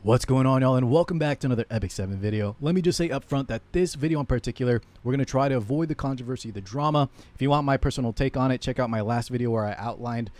What's going on, y'all, and welcome back to another Epic 7 video. Let me just say up front that this video in particular, we're going to try to avoid the controversy, the drama. If you want my personal take on it, check out my last video where I outlined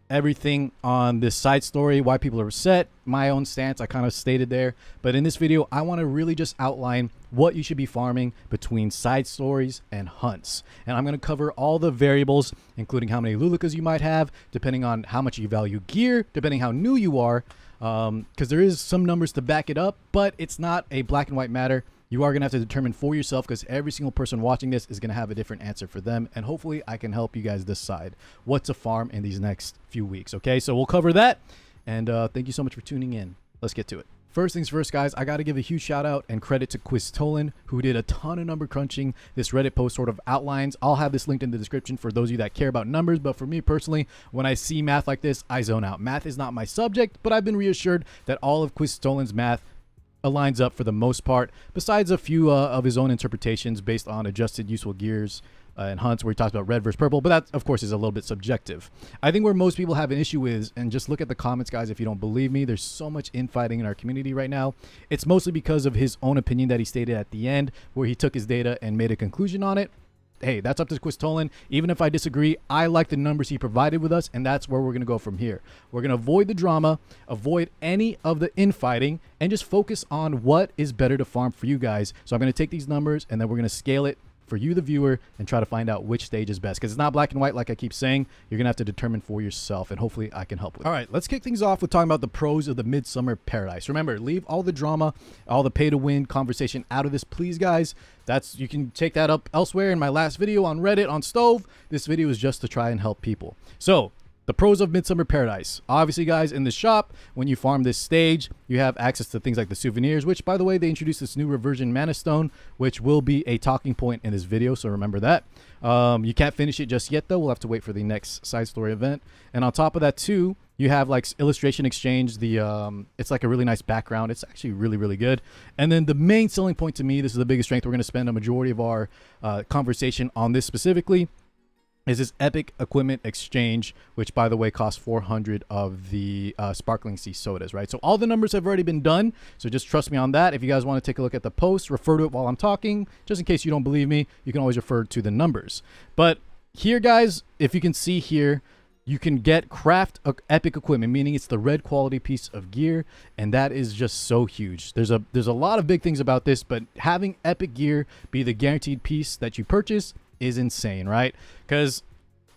everything on this side story, why people are upset, my own stance, I kind of stated there. But in this video, I want to really just outline what you should be farming between side stories and hunts. And I'm going to cover all the variables, including how many Lulicas you might have, depending on how much you value gear, depending how new you are, because there is some numbers to back it up, but it's not a black and white matter. You are going to have to determine for yourself, because every single person watching this is going to have a different answer for them. And hopefully I can help you guys decide what to farm in these next few weeks. Okay, so we'll cover that. And thank you so much for tuning in. Let's get to it. First things first, guys, I got to give a huge shout out and credit to Quiztolin, who did a ton of number crunching. This Reddit post sort of outlines. I'll have this linked in the description for those of you that care about numbers. But for me personally, when I see math like this, I zone out. Math is not my subject, but I've been reassured that all of Quiztolin's math aligns up for the most part, besides a few of his own interpretations based on adjusted useful gears and hunts, where he talks about red versus purple, but that of course is a little bit subjective. I think where most people have an issue is, and just look at the comments, guys, if you don't believe me, there's so much infighting in our community right now. It's mostly because of his own opinion that he stated at the end, where he took his data and made a conclusion on it. Hey, that's up to Quiztolin. Even if I disagree, I like the numbers he provided with us, and that's where we're going to go from here. We're going to avoid the drama, avoid any of the infighting, and just focus on what is better to farm for you guys. So I'm going to take these numbers, and then we're going to scale it for you, the viewer, and try to find out which stage is best, because it's not black and white like I keep saying. You're gonna have to determine for yourself, and hopefully I can help with it. All right, let's kick things off with talking about the pros of the Midsummer Paradise. Remember, leave all the drama, all the pay to win conversation out of this, please, guys. You can take that up elsewhere in my last video on Reddit on Stove. This video is just to try and help people. So the pros of Midsummer Paradise. Obviously, guys, in the shop, when you farm this stage, you have access to things like the souvenirs, which, by the way, they introduced this new reversion mana stone, which will be a talking point in this video, so remember that. You can't finish it just yet, though. We'll have to wait for the next side story event. And on top of that, too, you have like illustration exchange. It's like a really nice background. It's actually really, really good. And then the main selling point to me, this is the biggest strength. We're going to spend a majority of our conversation on this specifically, is this epic equipment exchange, which, by the way, costs 400 of the sparkling sea sodas, right? So all the numbers have already been done, so just trust me on that. If you guys want to take a look at the post, refer to it while I'm talking. Just in case you don't believe me, you can always refer to the numbers. But here, guys, if you can see here, you can get craft epic equipment, meaning it's the red quality piece of gear, and that is just so huge. There's a lot of big things about this, but having epic gear be the guaranteed piece that you purchase is insane, right? Because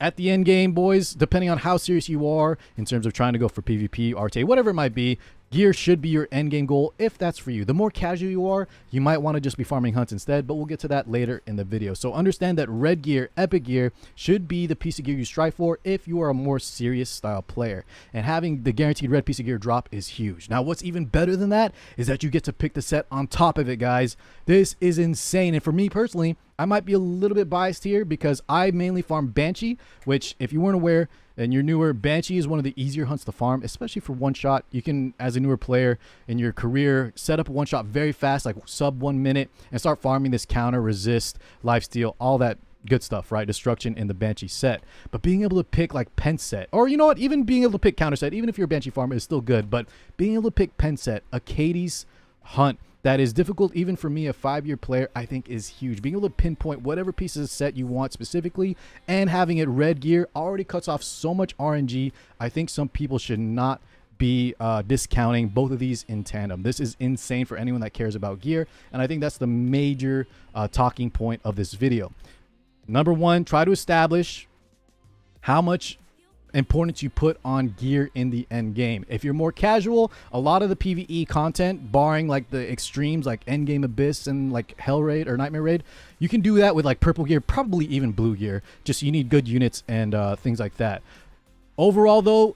at the end game, boys, depending on how serious you are in terms of trying to go for PvP, RTA, whatever it might be, gear should be your end game goal if that's for you. The more casual you are, you might want to just be farming hunts instead, but we'll get to that later in the video. So understand that red gear, epic gear, should be the piece of gear you strive for if you are a more serious style player. And having the guaranteed red piece of gear drop is huge. Now, what's even better than that is that you get to pick the set on top of it, guys. This is insane. And for me personally, I might be a little bit biased here because I mainly farm Banshee, which, if you weren't aware and you're newer, Banshee is one of the easier hunts to farm, especially for one shot. You can, as a newer player in your career, set up a one shot very fast, like sub 1 minute, and start farming this counter, resist, lifesteal, all that good stuff, right? Destruction in the Banshee set. But being able to pick like pen set, or you know what, even being able to pick counter set, even if you're a Banshee farmer, is still good. But being able to pick pen set, a Katie's hunt, that is difficult even for me, a 5-year player, I think is huge. Being able to pinpoint whatever pieces of set you want specifically, and having it red gear already cuts off so much RNG. I think some people should not be discounting both of these in tandem. This is insane for anyone that cares about gear, and I think that's the major talking point of this video. Number one, try to establish how much importance you put on gear in the end game. If you're more casual, a lot of the PvE content, barring like the extremes like Endgame Abyss and like Hell Raid or Nightmare Raid, you can do that with like purple gear, probably even blue gear. Just you need good units and things like that. Overall, though,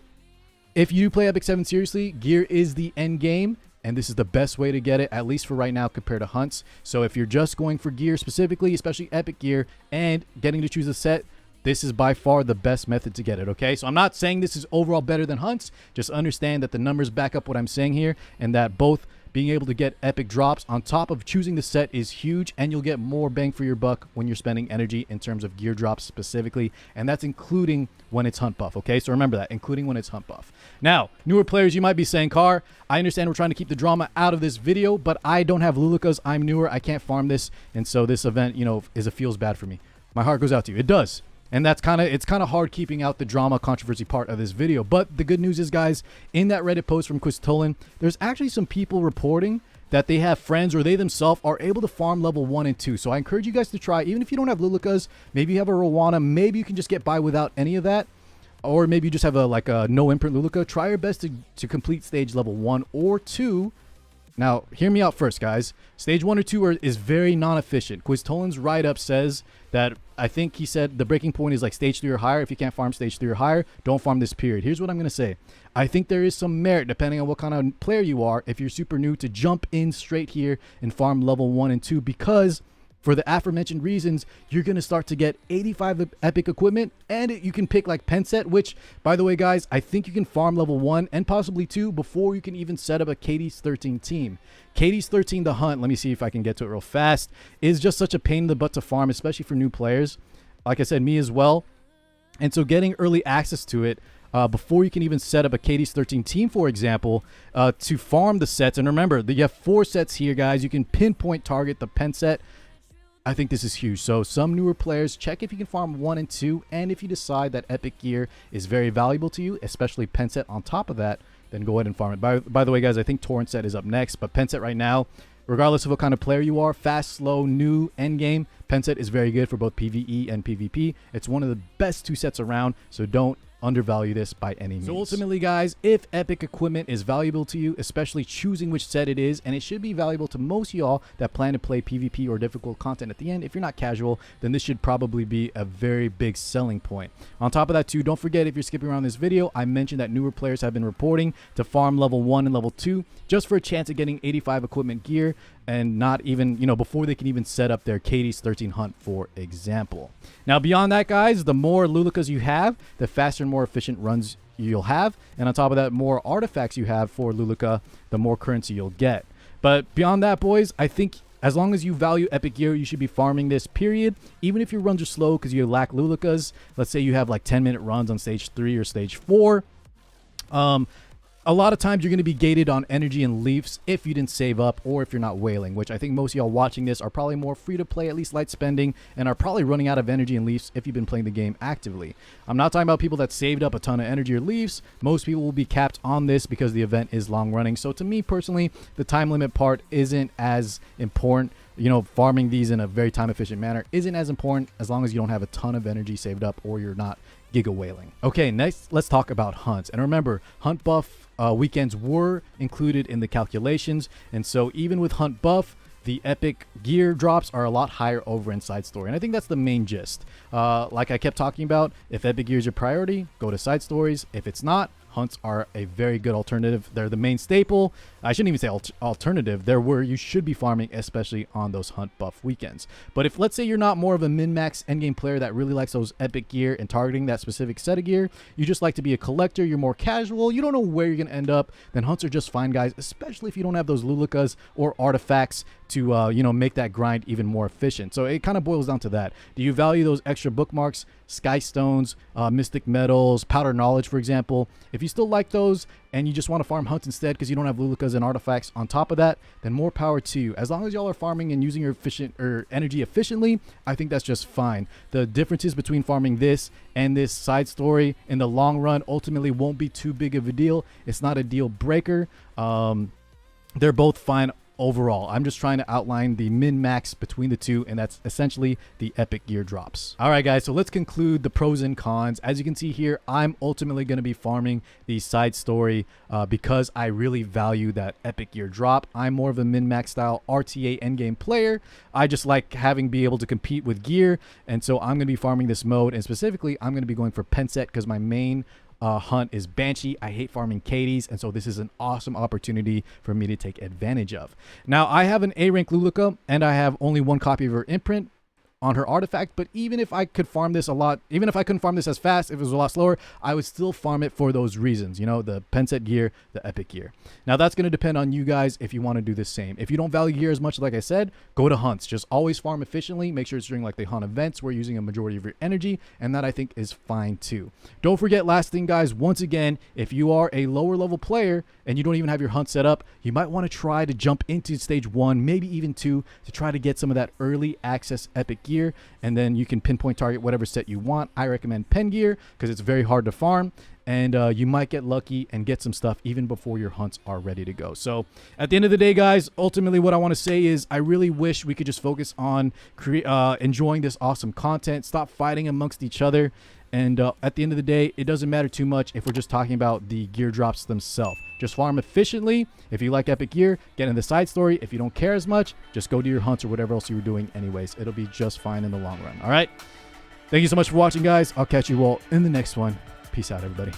if you play Epic 7 seriously, gear is the end game, and this is the best way to get it, at least for right now, compared to hunts. So if you're just going for gear specifically, especially epic gear, and getting to choose a set, this is by far the best method to get it, okay? So I'm not saying this is overall better than hunts. Just understand that the numbers back up what I'm saying here, and that both being able to get epic drops on top of choosing the set is huge, and you'll get more bang for your buck when you're spending energy in terms of gear drops specifically, and that's including when it's hunt buff. Okay, so remember that, including when it's hunt buff. Now, newer players, you might be saying, Car, I understand we're trying to keep the drama out of this video, but I don't have Lulukas. I'm newer. I can't farm this, and so this event, you know, feels bad for me. My heart goes out to you. It does. And it's kind of hard keeping out the drama controversy part of this video. But the good news is, guys, in that Reddit post from Quiztolin, there's actually some people reporting that they have friends or they themselves are able to farm level 1 and 2. So I encourage you guys to try, even if you don't have Lulukas, maybe you have a Rowana, maybe you can just get by without any of that. Or maybe you just have a no imprint Luluka. Try your best to complete stage level 1 or 2. Now, hear me out first, guys. Stage 1 or 2 is very non-efficient. Quiztolin's write-up says that, I think he said the breaking point is like stage 3 or higher. If you can't farm stage 3 or higher, don't farm this period. Here's what I'm going to say. I think there is some merit, depending on what kind of player you are, if you're super new, to jump in straight here and farm level 1 and 2, because for the aforementioned reasons, you're going to start to get 85 epic equipment, and you can pick like pen set, which, by the way, guys, I think you can farm level 1 and possibly 2 before you can even set up a Katie's 13 team. Katie's 13, the hunt, let me see if I can get to it real fast, is just such a pain in the butt to farm, especially for new players. Like I said, me as well. And so getting early access to it before you can even set up a Katie's 13 team, for example, to farm the sets. And remember, you have 4 sets here, guys. You can pinpoint target the pen set. I think this is huge. So some newer players, check if you can farm 1 and 2, and if you decide that epic gear is very valuable to you, especially pen set on top of that, then go ahead and farm it. By the way, guys, I think torrent set is up next, but pen set right now, regardless of what kind of player you are, fast, slow, new, endgame, pen set is very good for both PvE and PvP. It's one of the best 2 sets around, so don't undervalue this by any means. So ultimately, guys, if epic equipment is valuable to you, especially choosing which set it is, and it should be valuable to most of y'all that plan to play PvP or difficult content at the end, if you're not casual, then this should probably be a very big selling point. On top of that too, don't forget, if you're skipping around this video, I mentioned that newer players have been reporting to farm level 1 and level 2 just for a chance at getting 85 equipment gear, and not even, you know, before they can even set up their Katie's 13 hunt, for example. Now, beyond that, guys, the more Lulukas you have, the faster and more efficient runs you'll have. And on top of that, more artifacts you have for Luluka, the more currency you'll get. But beyond that, boys, I think as long as you value epic gear, you should be farming this, period. Even if your runs are slow because you lack Lulukas, let's say you have like 10-minute runs on stage 3 or stage 4. A lot of times you're going to be gated on energy and leafs if you didn't save up, or if you're not whaling, which I think most of y'all watching this are probably more free to play, at least light spending, and are probably running out of energy and leafs if you've been playing the game actively. I'm not talking about people that saved up a ton of energy or leafs. Most people will be capped on this because the event is long running. So to me personally, the time limit part isn't as important. You know, farming these in a very time efficient manner isn't as important as long as you don't have a ton of energy saved up or you're not giga whaling. Okay, next let's talk about hunts. And remember, hunt buff weekends were included in the calculations, and so even with hunt buff, the epic gear drops are a lot higher over in side story, and I think that's the main gist. Like I kept talking about, if epic gear is your priority, go to side stories. If it's not, hunts are a very good alternative. They're the main staple. I shouldn't even say alternative. They're where you should be farming, especially on those hunt buff weekends. But if, let's say, you're not more of a min-max endgame player that really likes those epic gear and targeting that specific set of gear, you just like to be a collector, you're more casual, you don't know where you're going to end up, then hunts are just fine, guys, especially if you don't have those Lulukas or artifacts to, you know, make that grind even more efficient. So it kind of boils down to that. Do you value those extra bookmarks, sky stones, mystic metals, powder knowledge, for example? If you still like those and you just want to farm hunts instead because you don't have Lulukas and artifacts on top of that, then more power to you. As long as y'all are farming and using your energy efficiently, I think that's just fine. The differences between farming this and this side story in the long run ultimately won't be too big of a deal. It's not a deal breaker. They're both fine overall. I'm just trying to outline the min-max between the two, and that's essentially the epic gear drops. All right, guys, so let's conclude the pros and cons. As you can see here, I'm ultimately going to be farming the side story because I really value that epic gear drop. I'm more of a min-max style RTA endgame player. I just like be able to compete with gear, and so I'm going to be farming this mode, and specifically, I'm going to be going for pen set because my main hunt is Banshee. I hate farming Katie's, and so this is an awesome opportunity for me to take advantage of. Now, I have an A rank Luluka, and I have only 1 copy of her imprint. on her artifact. But even if I could farm this a lot, even if I couldn't farm this as fast, if it was a lot slower, I would still farm it for those reasons, you know, the pen set gear, the epic gear. Now that's going to depend on you guys if you want to do the same. If you don't value gear as much, like I said, go to hunts. Just always farm efficiently. Make sure it's during like the hunt events where you're using a majority of your energy, and that I think is fine too. Don't forget, last thing guys, once again, if you are a lower level player and you don't even have your hunt set up, you might want to try to jump into stage 1, maybe even 2, to try to get some of that early access epic gear, and then you can pinpoint target whatever set you want. I recommend pen gear because it's very hard to farm, and you might get lucky and get some stuff even before your hunts are ready to go. So at the end of the day, guys, ultimately what I want to say is I really wish we could just focus on enjoying this awesome content, stop fighting amongst each other. And at the end of the day, it doesn't matter too much if we're just talking about the gear drops themselves. Just farm efficiently. If you like epic gear, get in the side story. If you don't care as much, just go do your hunts or whatever else you were doing anyways. It'll be just fine in the long run. All right. Thank you so much for watching, guys. I'll catch you all in the next one. Peace out, everybody.